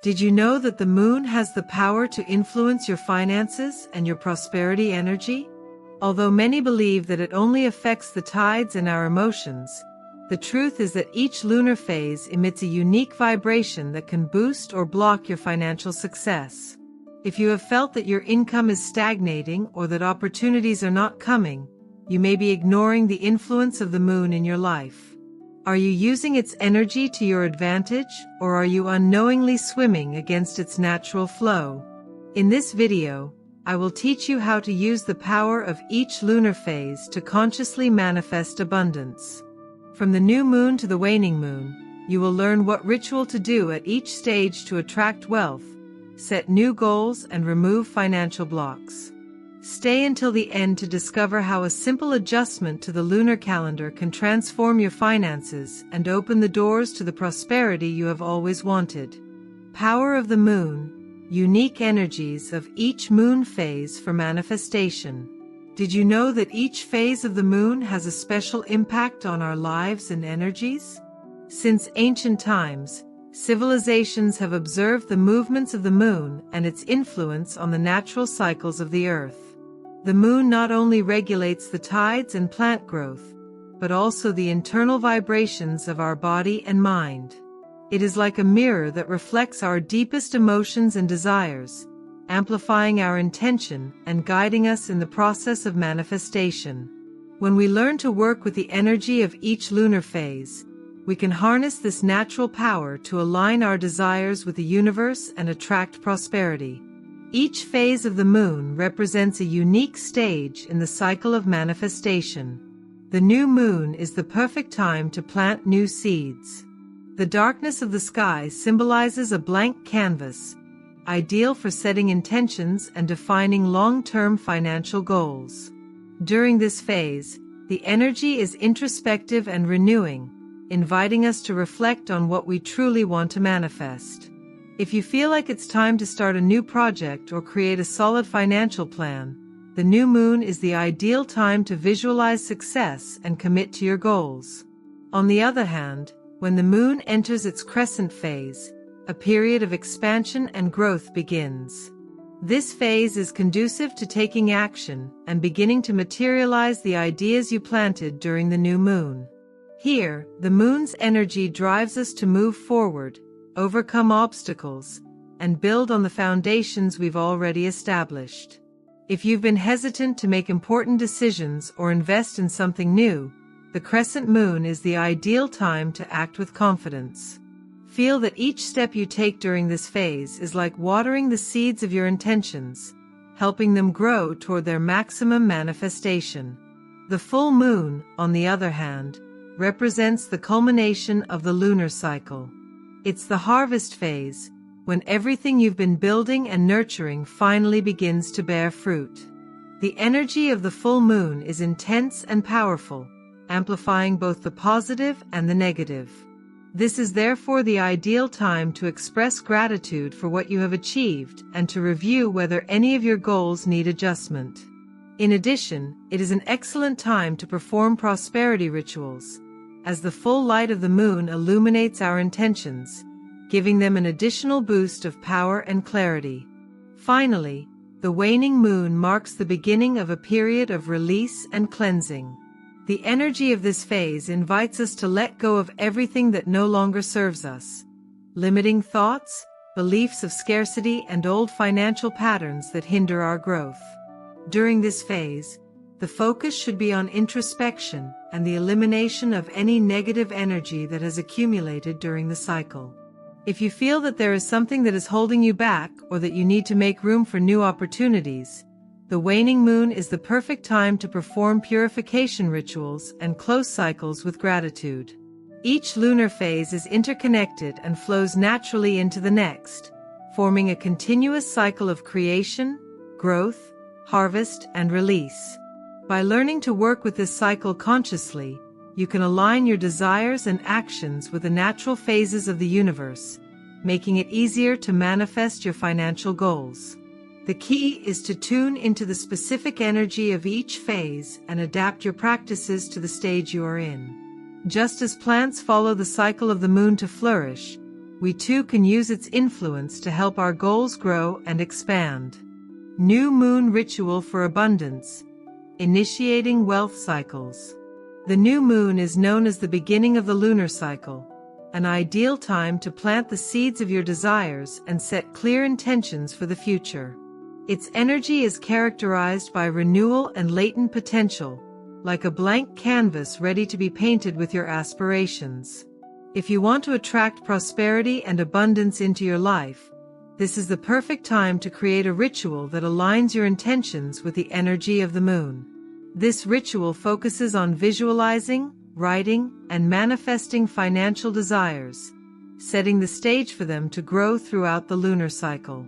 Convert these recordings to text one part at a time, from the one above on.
Did you know that the moon has the power to influence your finances and your prosperity energy? Although many believe that it only affects the tides and our emotions, the truth is that each lunar phase emits a unique vibration that can boost or block your financial success. If you have felt that your income is stagnating or that opportunities are not coming, you may be ignoring the influence of the moon in your life. Are you using its energy to your advantage, or are you unknowingly swimming against its natural flow? In this video, I will teach you how to use the power of each lunar phase to consciously manifest abundance. From the new moon to the waning moon, you will learn what ritual to do at each stage to attract wealth, set new goals, and remove financial blocks. Stay until the end to discover how a simple adjustment to the lunar calendar can transform your finances and open the doors to the prosperity you have always wanted. Power of the moon, unique energies of each moon phase for manifestation. Did you know that each phase of the moon has a special impact on our lives and energies? Since ancient times, civilizations have observed the movements of the moon and its influence on the natural cycles of the earth. The moon not only regulates the tides and plant growth, but also the internal vibrations of our body and mind. It is like a mirror that reflects our deepest emotions and desires, amplifying our intention and guiding us in the process of manifestation. When we learn to work with the energy of each lunar phase, we can harness this natural power to align our desires with the universe and attract prosperity. Each phase of the moon represents a unique stage in the cycle of manifestation. The new moon is the perfect time to plant new seeds. The darkness of the sky symbolizes a blank canvas, ideal for setting intentions and defining long-term financial goals. During this phase, the energy is introspective and renewing, inviting us to reflect on what we truly want to manifest. If you feel like it's time to start a new project or create a solid financial plan, the new moon is the ideal time to visualize success and commit to your goals. On the other hand, when the moon enters its crescent phase, a period of expansion and growth begins. This phase is conducive to taking action and beginning to materialize the ideas you planted during the new moon. Here, the moon's energy drives us to move forward, overcome obstacles, and build on the foundations we've already established. If you've been hesitant to make important decisions or invest in something new, the crescent moon is the ideal time to act with confidence. Feel that each step you take during this phase is like watering the seeds of your intentions, helping them grow toward their maximum manifestation. The full moon, on the other hand, represents the culmination of the lunar cycle. It's the harvest phase, when everything you've been building and nurturing finally begins to bear fruit. The energy of the full moon is intense and powerful, amplifying both the positive and the negative. This is therefore the ideal time to express gratitude for what you have achieved and to review whether any of your goals need adjustment. In addition, it is an excellent time to perform prosperity rituals, as the full light of the moon illuminates our intentions, giving them an additional boost of power and clarity. Finally, the waning moon marks the beginning of a period of release and cleansing. The energy of this phase invites us to let go of everything that no longer serves us, limiting thoughts, beliefs of scarcity, and old financial patterns that hinder our growth. During this phase, the focus should be on introspection and the elimination of any negative energy that has accumulated during the cycle. If you feel that there is something that is holding you back or that you need to make room for new opportunities, the waning moon is the perfect time to perform purification rituals and close cycles with gratitude. Each lunar phase is interconnected and flows naturally into the next, forming a continuous cycle of creation, growth, harvest, and release. By learning to work with this cycle consciously, you can align your desires and actions with the natural phases of the universe, making it easier to manifest your financial goals. The key is to tune into the specific energy of each phase and adapt your practices to the stage you are in. Just as plants follow the cycle of the moon to flourish, we too can use its influence to help our goals grow and expand. New Moon Ritual for Abundance. Initiating wealth cycles. The new moon is known as the beginning of the lunar cycle, an ideal time to plant the seeds of your desires and set clear intentions for the future. Its energy is characterized by renewal and latent potential, like a blank canvas ready to be painted with your aspirations. If you want to attract prosperity and abundance into your life, this is the perfect time to create a ritual that aligns your intentions with the energy of the moon. This ritual focuses on visualizing, writing, and manifesting financial desires, setting the stage for them to grow throughout the lunar cycle.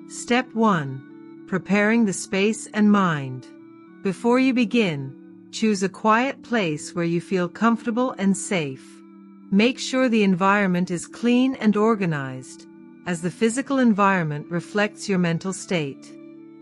Step 1. Preparing the space and mind. Before you begin, choose a quiet place where you feel comfortable and safe. Make sure the environment is clean and organized, as the physical environment reflects your mental state.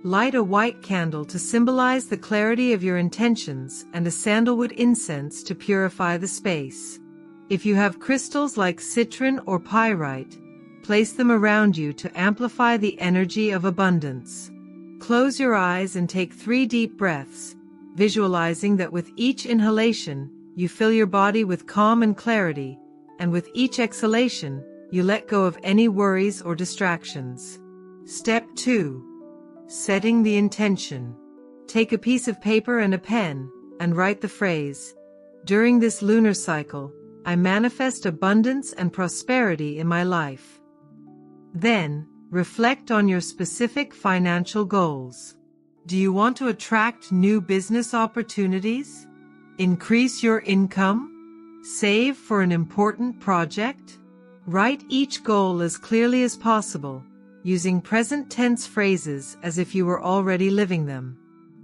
Light a white candle to symbolize the clarity of your intentions and a sandalwood incense to purify the space. If you have crystals like citron or pyrite, place them around you to amplify the energy of abundance. Close your eyes and take 3 deep breaths, visualizing that with each inhalation, you fill your body with calm and clarity, and with each exhalation, you let go of any worries or distractions. Step 2. Setting the intention. Take a piece of paper and a pen, and write the phrase, "During this lunar cycle, I manifest abundance and prosperity in my life." Then, reflect on your specific financial goals. Do you want to attract new business opportunities? Increase your income? Save for an important project? Write each goal as clearly as possible, using present tense phrases as if you were already living them.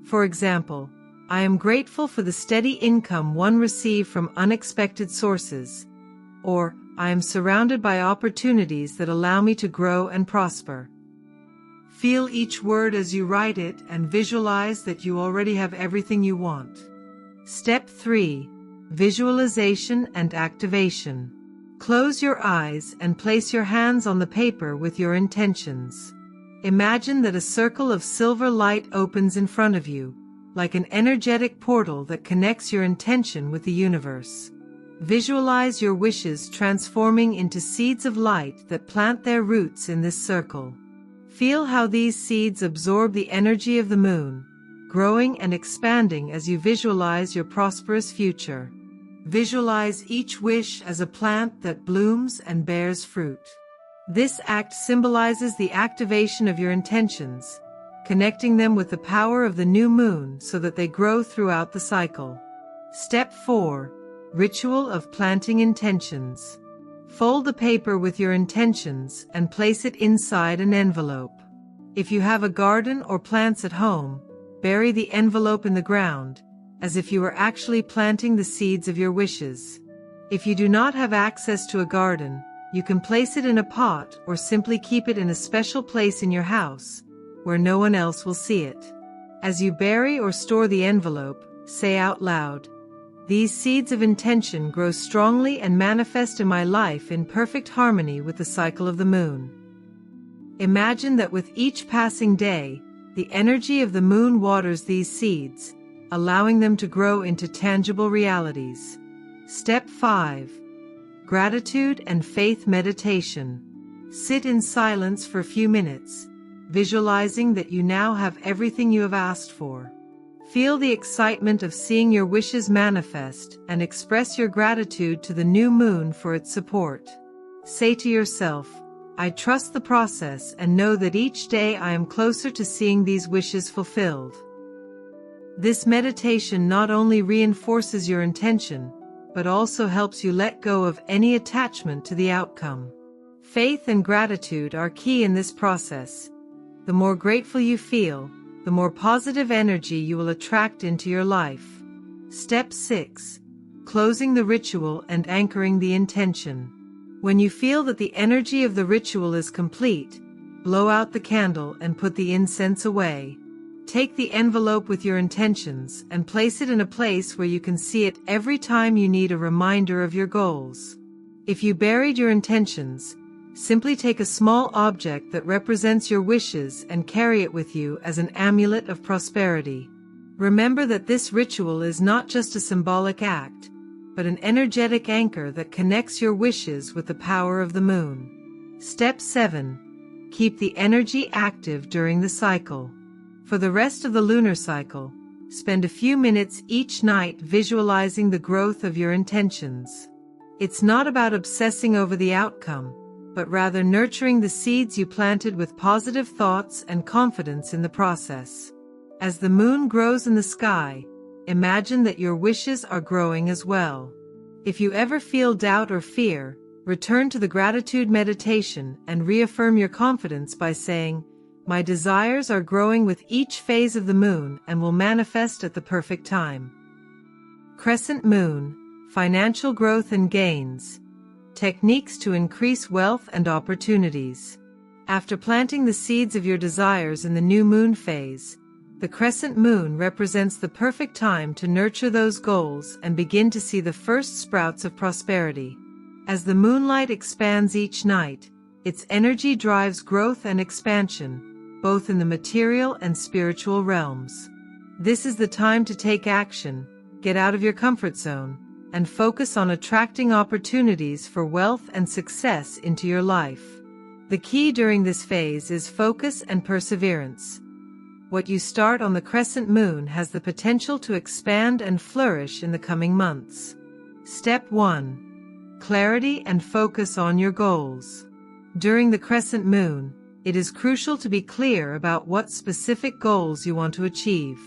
For example, I am grateful for the steady income one receives from unexpected sources, or I am surrounded by opportunities that allow me to grow and prosper. Feel each word as you write it and visualize that you already have everything you want. Step 3. Visualization and activation. Close your eyes and place your hands on the paper with your intentions. Imagine that a circle of silver light opens in front of you, like an energetic portal that connects your intention with the universe. Visualize your wishes transforming into seeds of light that plant their roots in this circle. Feel how these seeds absorb the energy of the moon, growing and expanding as you visualize your prosperous future. Visualize each wish as a plant that blooms and bears fruit. This act symbolizes the activation of your intentions, connecting them with the power of the new moon so that they grow throughout the cycle. Step 4. Ritual of planting intentions. Fold the paper with your intentions and place it inside an envelope. If you have a garden or plants at home, bury the envelope in the ground, as if you were actually planting the seeds of your wishes. If you do not have access to a garden, you can place it in a pot or simply keep it in a special place in your house, where no one else will see it. As you bury or store the envelope, say out loud, "These seeds of intention grow strongly and manifest in my life in perfect harmony with the cycle of the moon." Imagine that with each passing day, the energy of the moon waters these seeds, allowing them to grow into tangible realities. Step 5. Gratitude and faith meditation. Sit in silence for a few minutes, visualizing that you now have everything you have asked for. Feel the excitement of seeing your wishes manifest and express your gratitude to the new moon for its support. Say to yourself, "I trust the process and know that each day I am closer to seeing these wishes fulfilled." This meditation not only reinforces your intention, but also helps you let go of any attachment to the outcome. Faith and gratitude are key in this process. The more grateful you feel, the more positive energy you will attract into your life. Step 6. Closing the ritual and anchoring the intention. When you feel that the energy of the ritual is complete, blow out the candle and put the incense away. Take the envelope with your intentions and place it in a place where you can see it every time you need a reminder of your goals. If you buried your intentions, Simply take a small object that represents your wishes and carry it with you as an amulet of prosperity. Remember that this ritual is not just a symbolic act, but an energetic anchor that connects your wishes with the power of the moon. Step 7. Keep the energy active during the cycle. For the rest of the lunar cycle, spend a few minutes each night visualizing the growth of your intentions. It's not about obsessing over the outcome, but rather nurturing the seeds you planted with positive thoughts and confidence in the process. As the moon grows in the sky, imagine that your wishes are growing as well. If you ever feel doubt or fear, return to the gratitude meditation and reaffirm your confidence by saying, "My desires are growing with each phase of the moon and will manifest at the perfect time." Crescent moon, financial growth and gains. Techniques to increase wealth and opportunities. After planting the seeds of your desires in the new moon phase, the crescent moon represents the perfect time to nurture those goals and begin to see the first sprouts of prosperity. As the moonlight expands each night, its energy drives growth and expansion, both in the material and spiritual realms. This is the time to take action, get out of your comfort zone, and focus on attracting opportunities for wealth and success into your life. The key during this phase is focus and perseverance. What you start on the crescent moon has the potential to expand and flourish in the coming months. Step 1. Clarity and focus on your goals. During the crescent moon, it is crucial to be clear about what specific goals you want to achieve.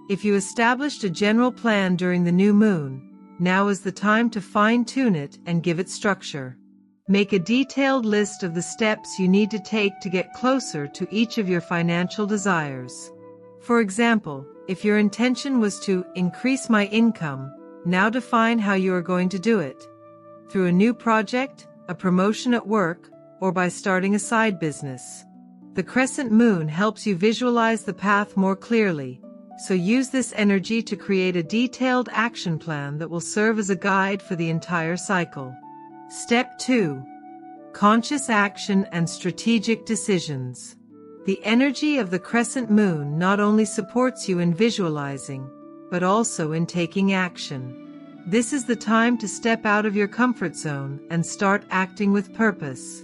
If you established a general plan during the new moon, now is the time to fine-tune it and give it structure. Make a detailed list of the steps you need to take to get closer to each of your financial desires. For example, if your intention was to increase my income, now define how you are going to do it. Through a new project, a promotion at work, or by starting a side business. The crescent moon helps you visualize the path more clearly, so use this energy to create a detailed action plan that will serve as a guide for the entire cycle. Step 2. Conscious action and strategic decisions. The energy of the crescent moon not only supports you in visualizing, but also in taking action. This is the time to step out of your comfort zone and start acting with purpose.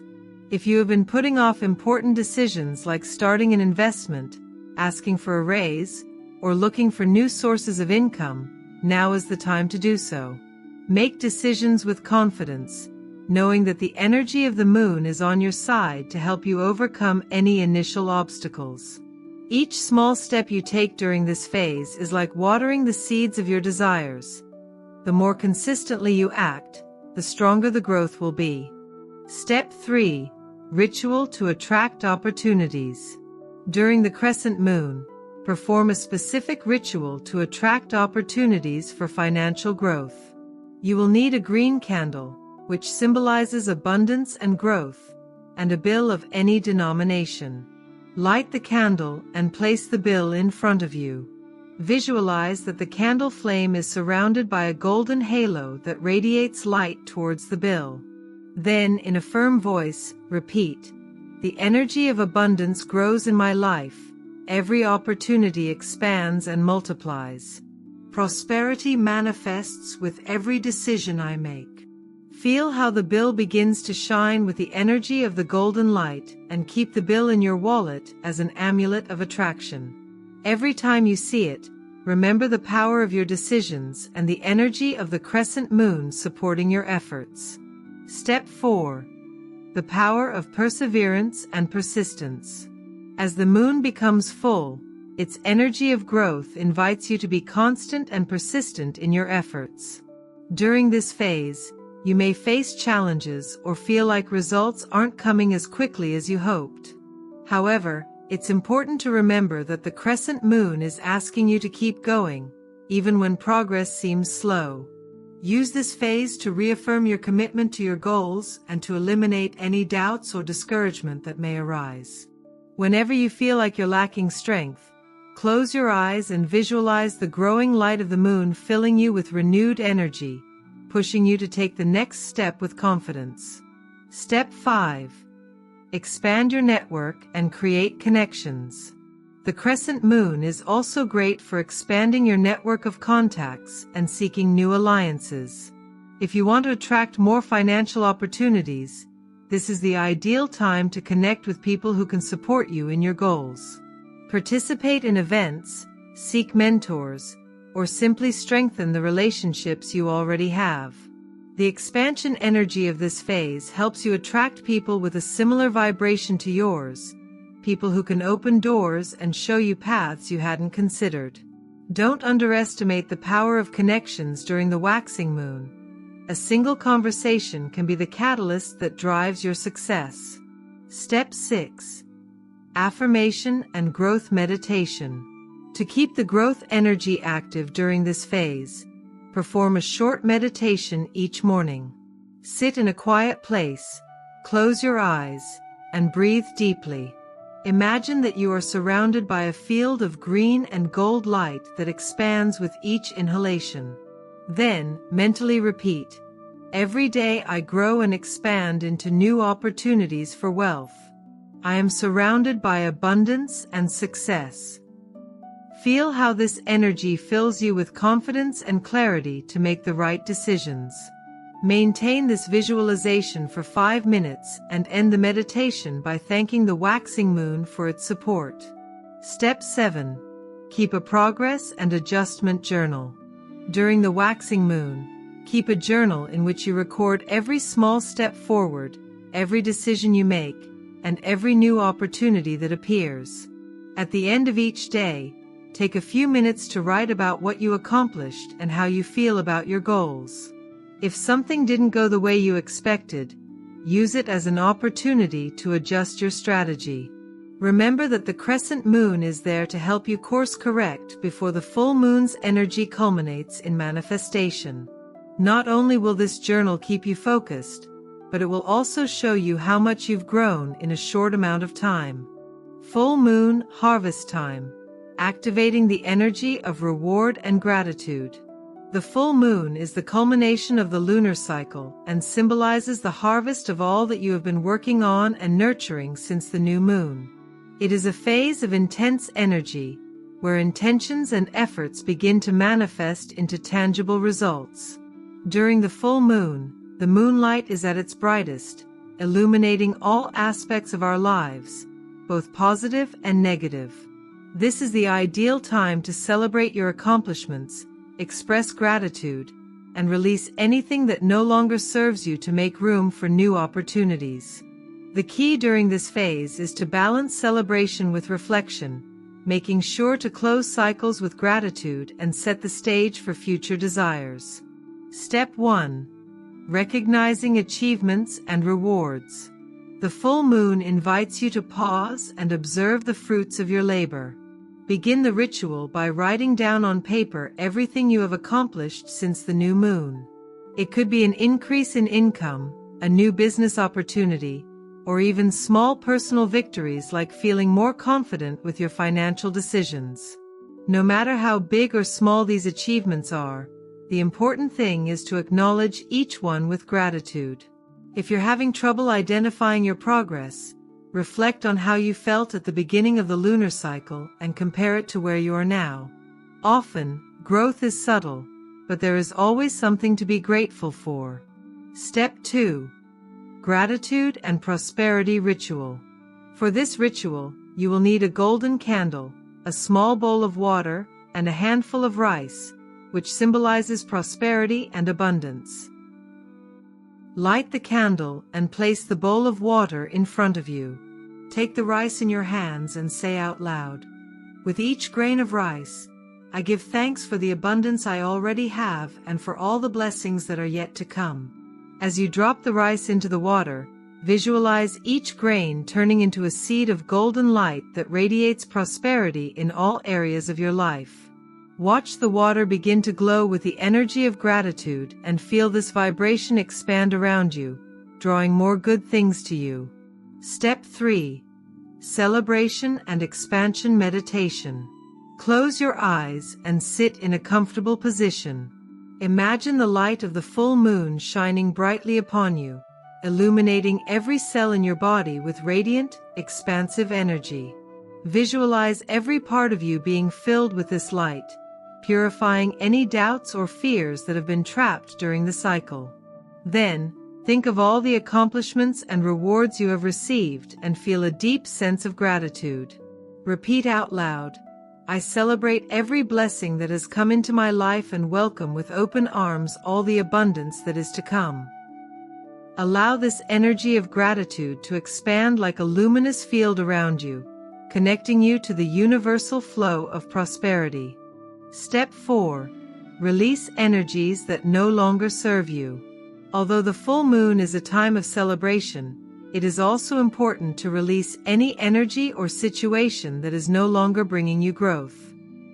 If you have been putting off important decisions like starting an investment, asking for a raise, or looking for new sources of income, now is the time to do so. Make decisions with confidence, knowing that the energy of the moon is on your side to help you overcome any initial obstacles. Each small step you take during this phase is like watering the seeds of your desires. The more consistently you act, the stronger the growth will be. Step 3. Ritual to attract opportunities. During the crescent moon, perform a specific ritual to attract opportunities for financial growth. You will need a green candle, which symbolizes abundance and growth, and a bill of any denomination. Light the candle and place the bill in front of you. Visualize that the candle flame is surrounded by a golden halo that radiates light towards the bill. Then, in a firm voice, repeat, "The energy of abundance grows in my life. Every opportunity expands and multiplies. Prosperity manifests with every decision I make." Feel how the bill begins to shine with the energy of the golden light, and keep the bill in your wallet as an amulet of attraction. Every time you see it, remember the power of your decisions and the energy of the crescent moon supporting your efforts. Step 4. The power of perseverance and persistence. As the moon becomes full, its energy of growth invites you to be constant and persistent in your efforts. During this phase, you may face challenges or feel like results aren't coming as quickly as you hoped. However, it's important to remember that the crescent moon is asking you to keep going, even when progress seems slow. Use this phase to reaffirm your commitment to your goals and to eliminate any doubts or discouragement that may arise. Whenever you feel like you're lacking strength, close your eyes and visualize the growing light of the moon filling you with renewed energy, pushing you to take the next step with confidence. Step 5. expand your network, and create connections. The crescent moon is also great for expanding your network of contacts and seeking new alliances. If you want to attract more financial opportunities, this is the ideal time to connect with people who can support you in your goals. Participate in events, seek mentors, or simply strengthen the relationships you already have. The expansion energy of this phase helps you attract people with a similar vibration to yours, people who can open doors and show you paths you hadn't considered. Don't underestimate the power of connections during the waxing moon. A single conversation can be the catalyst that drives your success. Step 6. Affirmation and growth meditation. To keep the growth energy active during this phase, perform a short meditation each morning. Sit in a quiet place, close your eyes, and breathe deeply. Imagine that you are surrounded by a field of green and gold light that expands with each inhalation. Then, mentally repeat, "Every day I grow and expand into new opportunities for wealth. I am surrounded by abundance and success." Feel how this energy fills you with confidence and clarity to make the right decisions. Maintain this visualization for 5 minutes and end the meditation by thanking the waxing moon for its support. Step 7. Keep a progress and adjustment journal. During the waxing moon, keep a journal in which you record every small step forward, every decision you make, and every new opportunity that appears. At the end of each day, take a few minutes to write about what you accomplished and how you feel about your goals. If something didn't go the way you expected, use it as an opportunity to adjust your strategy. Remember that the crescent moon is there to help you course correct before the full moon's energy culminates in manifestation. Not only will this journal keep you focused, but it will also show you how much you've grown in a short amount of time. Full moon, harvest time. Activating the energy of reward and gratitude. The full moon is the culmination of the lunar cycle and symbolizes the harvest of all that you have been working on and nurturing since the new moon. It is a phase of intense energy, where intentions and efforts begin to manifest into tangible results. During the full moon, the moonlight is at its brightest, illuminating all aspects of our lives, both positive and negative. This is the ideal time to celebrate your accomplishments, express gratitude, and release anything that no longer serves you to make room for new opportunities. The key during this phase is to balance celebration with reflection, making sure to close cycles with gratitude and set the stage for future desires. Step 1. Recognizing achievements and rewards. The full moon invites you to pause and observe the fruits of your labor. Begin the ritual by writing down on paper everything you have accomplished since the new moon. It could be an increase in income, a new business opportunity, or even small personal victories like feeling more confident with your financial decisions. No matter how big or small these achievements are, the important thing is to acknowledge each one with gratitude. If you're having trouble identifying your progress, reflect on how you felt at the beginning of the lunar cycle and compare it to where you are now. Often, growth is subtle, but there is always something to be grateful for. Step 2. Gratitude and prosperity ritual. For this ritual, you will need a golden candle, a small bowl of water, and a handful of rice, which symbolizes prosperity and abundance. Light the candle and place the bowl of water in front of you. Take the rice in your hands and say out loud, "With each grain of rice, I give thanks for the abundance I already have and for all the blessings that are yet to come." As you drop the rice into the water, visualize each grain turning into a seed of golden light that radiates prosperity in all areas of your life. Watch the water begin to glow with the energy of gratitude and feel this vibration expand around you, drawing more good things to you. Step 3. Celebration and expansion meditation. Close your eyes and sit in a comfortable position. Imagine the light of the full moon shining brightly upon you, illuminating every cell in your body with radiant, expansive energy. Visualize every part of you being filled with this light, purifying any doubts or fears that have been trapped during the cycle. Then, think of all the accomplishments and rewards you have received and feel a deep sense of gratitude. Repeat out loud, "I celebrate every blessing that has come into my life and welcome with open arms all the abundance that is to come." Allow this energy of gratitude to expand like a luminous field around you, connecting you to the universal flow of prosperity. Step 4. Release energies that no longer serve you. Although the full moon is a time of celebration, it is also important to release any energy or situation that is no longer bringing you growth.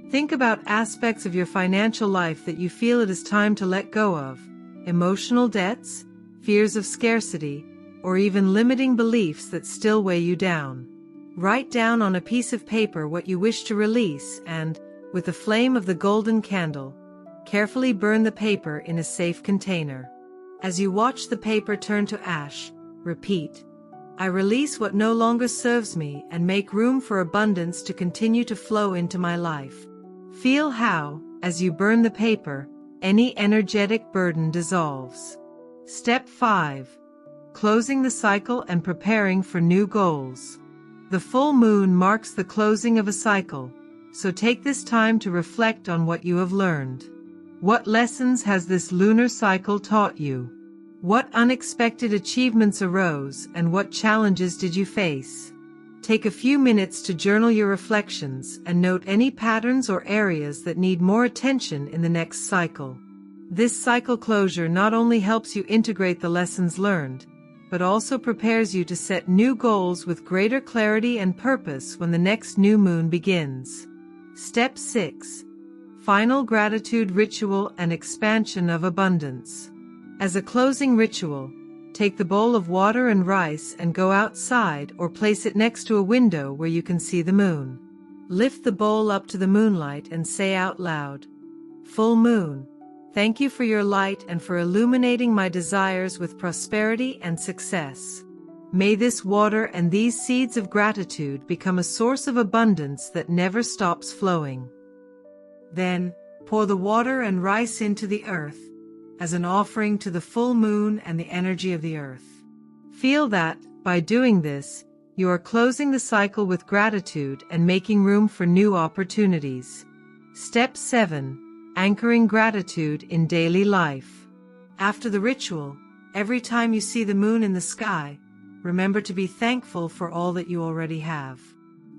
Think about aspects of your financial life that you feel it is time to let go of: emotional debts, fears of scarcity, or even limiting beliefs that still weigh you down. Write down on a piece of paper what you wish to release and, with the flame of the golden candle, carefully burn the paper in a safe container. As you watch the paper turn to ash, repeat, "I release what no longer serves me and make room for abundance to continue to flow into my life." Feel how, as you burn the paper, any energetic burden dissolves. Step 5. Closing the cycle and preparing for new goals. The full moon marks the closing of a cycle, so take this time to reflect on what you have learned. What lessons has this lunar cycle taught you? What unexpected achievements arose and what challenges did you face? Take a few minutes to journal your reflections and note any patterns or areas that need more attention in the next cycle. This cycle closure not only helps you integrate the lessons learned, but also prepares you to set new goals with greater clarity and purpose when the next new moon begins. Step 6. Final gratitude ritual and expansion of abundance. As a closing ritual, take the bowl of water and rice and go outside or place it next to a window where you can see the moon. Lift the bowl up to the moonlight and say out loud, "Full moon, thank you for your light and for illuminating my desires with prosperity and success. May this water and these seeds of gratitude become a source of abundance that never stops flowing." Then, pour the water and rice into the earth, as an offering to the full moon and the energy of the earth. Feel that, by doing this, you are closing the cycle with gratitude and making room for new opportunities. Step 7. Anchoring gratitude in daily life. After the ritual, every time you see the moon in the sky, remember to be thankful for all that you already have.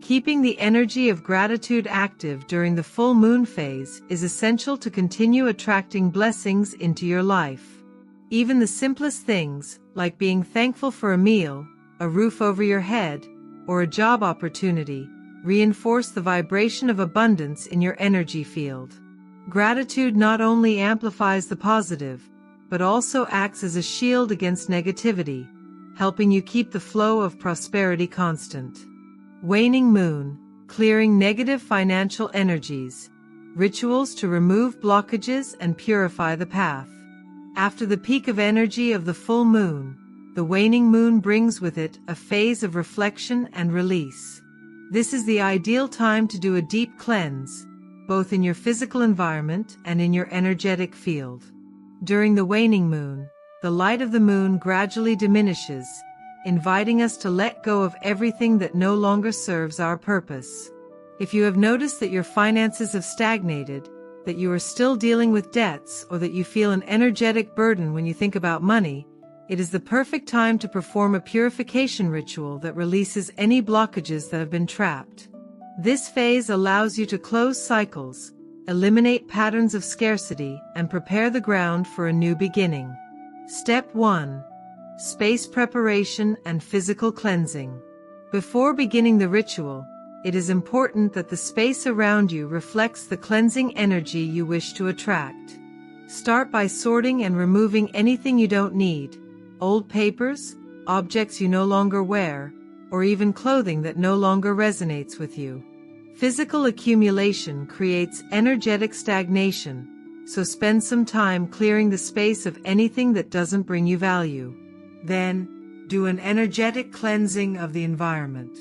Keeping the energy of gratitude active during the full moon phase is essential to continue attracting blessings into your life. Even the simplest things, like being thankful for a meal, a roof over your head, or a job opportunity, reinforce the vibration of abundance in your energy field. Gratitude not only amplifies the positive, but also acts as a shield against negativity, helping you keep the flow of prosperity constant. Waning Moon, clearing negative financial energies, rituals to remove blockages and purify the path. After the peak of energy of the full moon, the waning moon brings with it a phase of reflection and release. This is the ideal time to do a deep cleanse, both in your physical environment and in your energetic field. During the waning moon, the light of the moon gradually diminishes, inviting us to let go of everything that no longer serves our purpose. If you have noticed that your finances have stagnated, that you are still dealing with debts, or that you feel an energetic burden when you think about money, it is the perfect time to perform a purification ritual that releases any blockages that have been trapped. This phase allows you to close cycles, eliminate patterns of scarcity, and prepare the ground for a new beginning. Step 1. Space preparation and physical cleansing. Before beginning the ritual, it is important that the space around you reflects the cleansing energy you wish to attract. Start by sorting and removing anything you don't need, old papers, objects you no longer wear, or even clothing that no longer resonates with you. Physical accumulation creates energetic stagnation, so spend some time clearing the space of anything that doesn't bring you value. Then, do an energetic cleansing of the environment.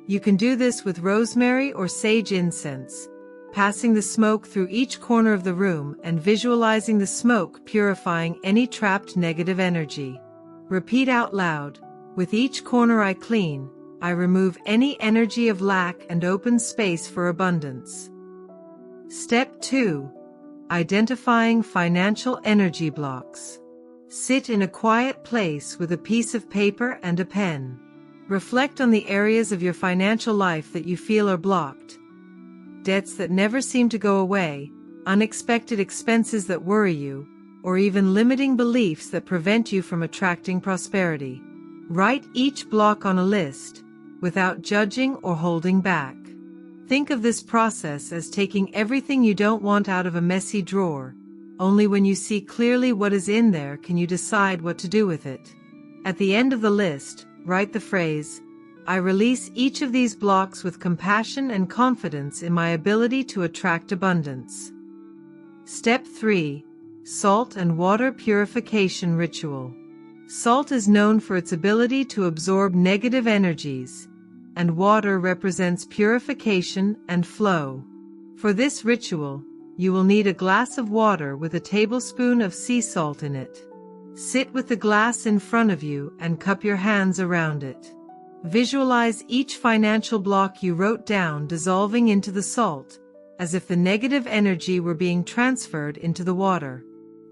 You can do this with rosemary or sage incense, passing the smoke through each corner of the room and visualizing the smoke purifying any trapped negative energy. Repeat out loud, "With each corner I clean, I remove any energy of lack and open space for abundance." Step 2. Identifying financial energy blocks. Sit in a quiet place with a piece of paper and a pen. Reflect on the areas of your financial life that you feel are blocked. Debts that never seem to go away, unexpected expenses that worry you, or even limiting beliefs that prevent you from attracting prosperity. Write each block on a list, without judging or holding back. Think of this process as taking everything you don't want out of a messy drawer. Only when you see clearly what is in there can you decide what to do with it. At the end of the list, write the phrase, "I release each of these blocks with compassion and confidence in my ability to attract abundance." Step 3. Salt and water purification ritual. Salt is known for its ability to absorb negative energies, and water represents purification and flow. For this ritual, you will need a glass of water with a tablespoon of sea salt in it. Sit with the glass in front of you and cup your hands around it. Visualize each financial block you wrote down dissolving into the salt, as if the negative energy were being transferred into the water.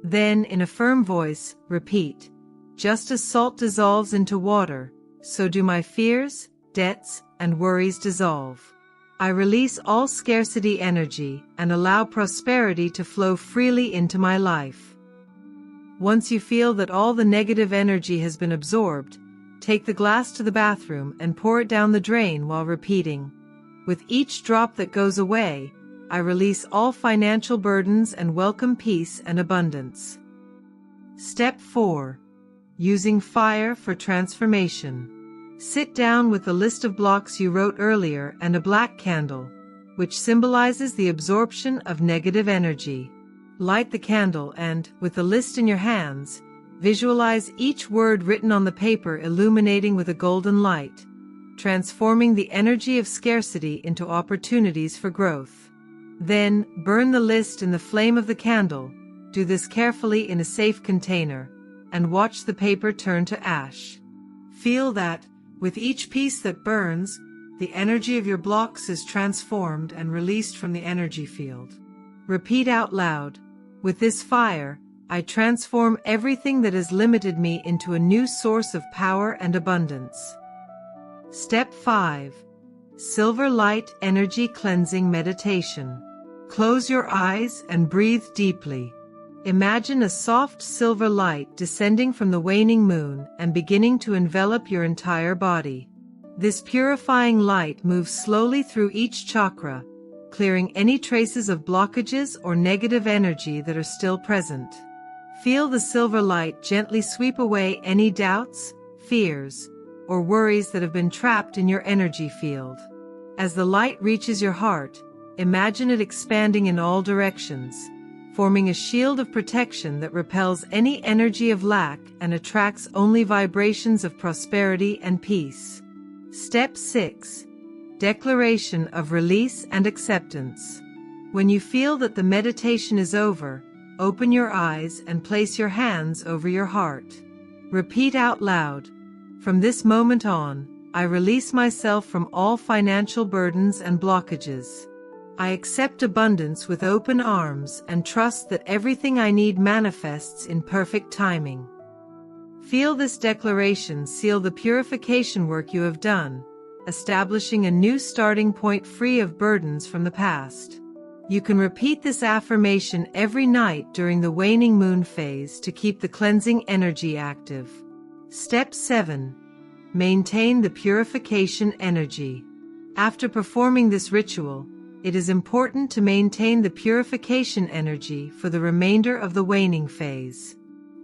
Then, in a firm voice, repeat, "Just as salt dissolves into water, so do my fears, debts, and worries dissolve. I release all scarcity energy and allow prosperity to flow freely into my life." Once you feel that all the negative energy has been absorbed, take the glass to the bathroom and pour it down the drain while repeating, "With each drop that goes away, I release all financial burdens and welcome peace and abundance." Step 4. Using fire for transformation. Sit down with the list of blocks you wrote earlier and a black candle, which symbolizes the absorption of negative energy. Light the candle and, with the list in your hands, visualize each word written on the paper illuminating with a golden light, transforming the energy of scarcity into opportunities for growth. Then, burn the list in the flame of the candle. Do this carefully in a safe container, and watch the paper turn to ash. Feel that, with each piece that burns, the energy of your blocks is transformed and released from the energy field. Repeat out loud, "With this fire, I transform everything that has limited me into a new source of power and abundance." Step 5. Silver Light Energy Cleansing Meditation. Close your eyes and breathe deeply. Imagine a soft silver light descending from the waning moon and beginning to envelop your entire body. This purifying light moves slowly through each chakra, clearing any traces of blockages or negative energy that are still present. Feel the silver light gently sweep away any doubts, fears, or worries that have been trapped in your energy field. As the light reaches your heart, imagine it expanding in all directions, forming a shield of protection that repels any energy of lack and attracts only vibrations of prosperity and peace. Step 6. Declaration of Release and Acceptance. When you feel that the meditation is over, open your eyes and place your hands over your heart. Repeat out loud, "From this moment on, I release myself from all financial burdens and blockages. I accept abundance with open arms and trust that everything I need manifests in perfect timing." Feel this declaration seal the purification work you have done, establishing a new starting point free of burdens from the past. You can repeat this affirmation every night during the waning moon phase to keep the cleansing energy active. Step 7. Maintain the purification energy. After performing this ritual, it is important to maintain the purification energy for the remainder of the waning phase.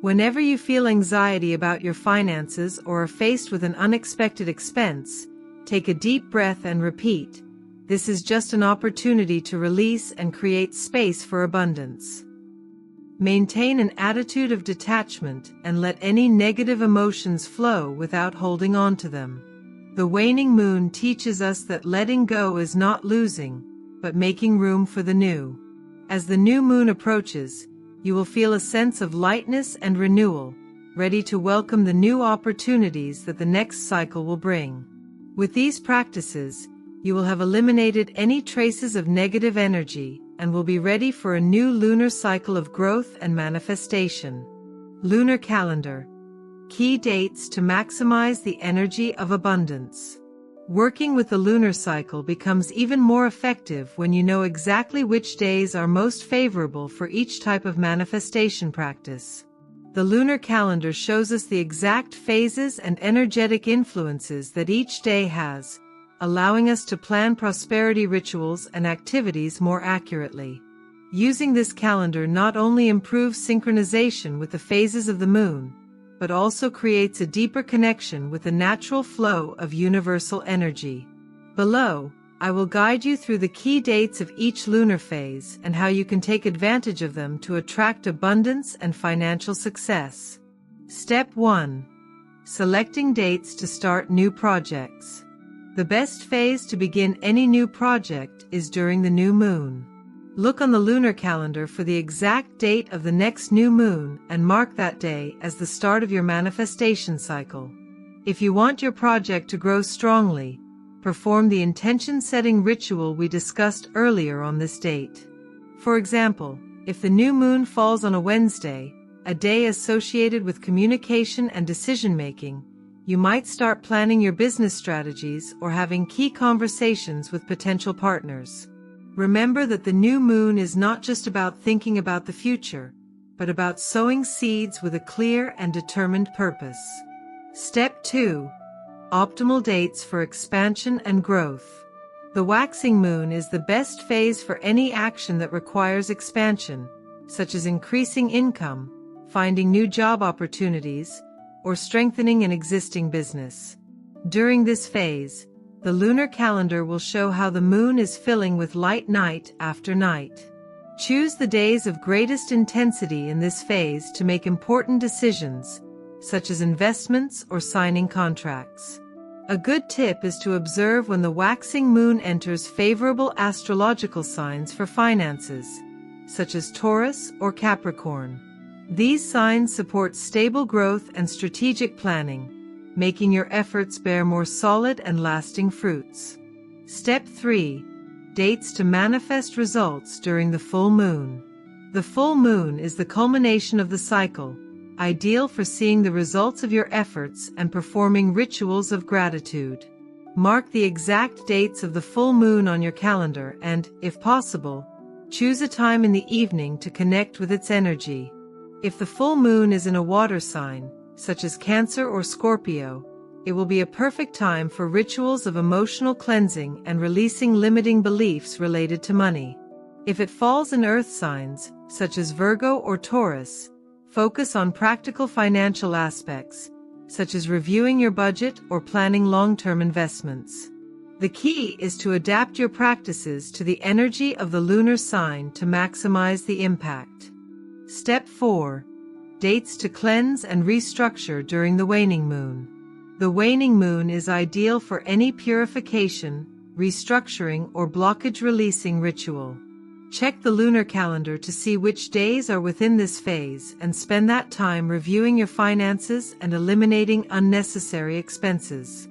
Whenever you feel anxiety about your finances or are faced with an unexpected expense, take a deep breath and repeat, "This is just an opportunity to release and create space for abundance." Maintain an attitude of detachment and let any negative emotions flow without holding on to them. The waning moon teaches us that letting go is not losing, but making room for the new. As the new moon approaches, you will feel a sense of lightness and renewal, ready to welcome the new opportunities that the next cycle will bring. With these practices, you will have eliminated any traces of negative energy and will be ready for a new lunar cycle of growth and manifestation. Lunar calendar. Key dates to maximize the energy of abundance. Working with the lunar cycle becomes even more effective when you know exactly which days are most favorable for each type of manifestation practice. The lunar calendar shows us the exact phases and energetic influences that each day has, allowing us to plan prosperity rituals and activities more accurately. Using this calendar not only improves synchronization with the phases of the moon, but also creates a deeper connection with the natural flow of universal energy. Below, I will guide you through the key dates of each lunar phase and how you can take advantage of them to attract abundance and financial success. Step 1. Selecting dates to start new projects. The best phase to begin any new project is during the new moon. Look on the lunar calendar for the exact date of the next new moon and mark that day as the start of your manifestation cycle. If you want your project to grow strongly, perform the intention-setting ritual we discussed earlier on this date. For example, if the new moon falls on a Wednesday, a day associated with communication and decision-making, you might start planning your business strategies or having key conversations with potential partners. Remember that the new moon is not just about thinking about the future, but about sowing seeds with a clear and determined purpose. Step 2. Optimal dates for expansion and growth. The waxing moon is the best phase for any action that requires expansion, such as increasing income, finding new job opportunities, or strengthening an existing business. During this phase, the lunar calendar will show how the moon is filling with light night after night. Choose the days of greatest intensity in this phase to make important decisions, such as investments or signing contracts. A good tip is to observe when the waxing moon enters favorable astrological signs for finances, such as Taurus or Capricorn. These signs support stable growth and strategic planning, making your efforts bear more solid and lasting fruits. Step 3. Dates to manifest results during the full moon. The full moon is the culmination of the cycle, ideal for seeing the results of your efforts and performing rituals of gratitude. Mark the exact dates of the full moon on your calendar and, if possible, choose a time in the evening to connect with its energy. If the full moon is in a water sign, such as Cancer or Scorpio, it will be a perfect time for rituals of emotional cleansing and releasing limiting beliefs related to money. If it falls in earth signs, such as Virgo or Taurus, focus on practical financial aspects, such as reviewing your budget or planning long-term investments. The key is to adapt your practices to the energy of the lunar sign to maximize the impact. Step 4. Dates to cleanse and restructure during the waning moon. The waning moon is ideal for any purification, restructuring, or blockage-releasing ritual. Check the lunar calendar to see which days are within this phase and spend that time reviewing your finances and eliminating unnecessary expenses.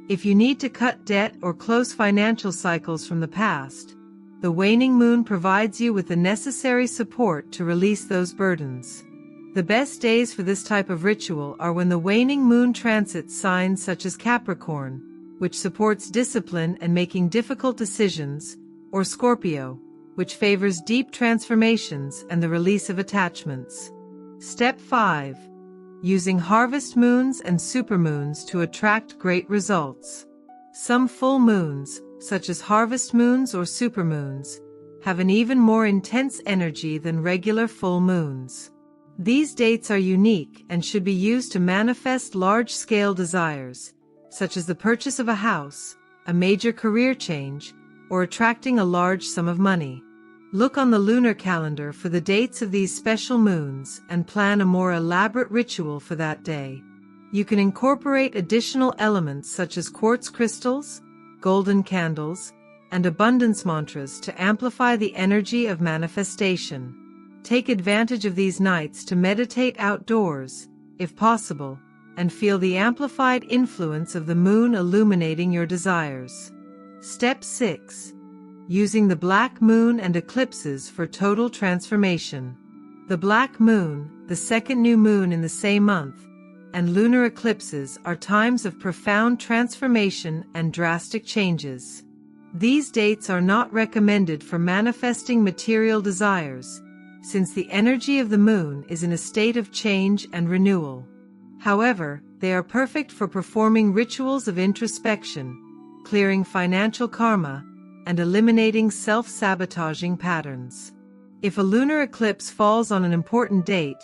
If you need to cut debt or close financial cycles from the past, the waning moon provides you with the necessary support to release those burdens. The best days for this type of ritual are when the waning moon transits signs such as Capricorn, which supports discipline and making difficult decisions, or Scorpio, which favors deep transformations and the release of attachments. Step 5. Using harvest moons and supermoons to attract great results. Some full moons, such as harvest moons or supermoons, have an even more intense energy than regular full moons. These dates are unique and should be used to manifest large-scale desires, such as the purchase of a house, a major career change, or attracting a large sum of money. Look on the lunar calendar for the dates of these special moons and plan a more elaborate ritual for that day. You can incorporate additional elements such as quartz crystals, golden candles, and abundance mantras to amplify the energy of manifestation. Take advantage of these nights to meditate outdoors, if possible, and feel the amplified influence of the moon illuminating your desires. Step 6. Using the black moon and eclipses for total transformation. The black moon, the second new moon in the same month, and lunar eclipses are times of profound transformation and drastic changes. These dates are not recommended for manifesting material desires, since the energy of the moon is in a state of change and renewal. However, they are perfect for performing rituals of introspection, clearing financial karma, and eliminating self-sabotaging patterns. If a lunar eclipse falls on an important date,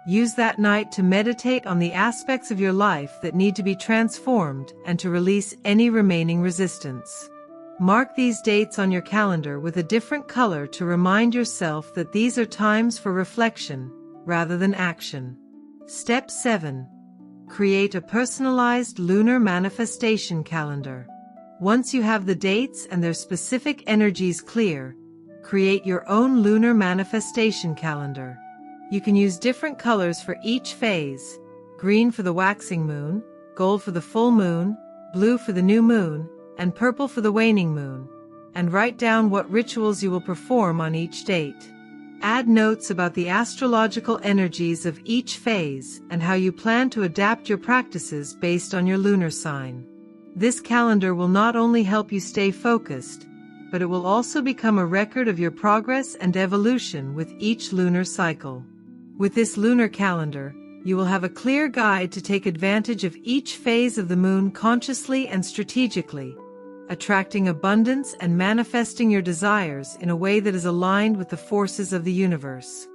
use that night to meditate on the aspects of your life that need to be transformed and to release any remaining resistance. Mark these dates on your calendar with a different color to remind yourself that these are times for reflection, rather than action. Step 7. Create a personalized lunar manifestation calendar. Once you have the dates and their specific energies clear, create your own lunar manifestation calendar. You can use different colors for each phase: green for the waxing moon, gold for the full moon, blue for the new moon, and purple for the waning moon, and write down what rituals you will perform on each date. Add notes about the astrological energies of each phase and how you plan to adapt your practices based on your lunar sign. This calendar will not only help you stay focused, but it will also become a record of your progress and evolution with each lunar cycle. With this lunar calendar, you will have a clear guide to take advantage of each phase of the moon consciously and strategically, attracting abundance and manifesting your desires in a way that is aligned with the forces of the universe.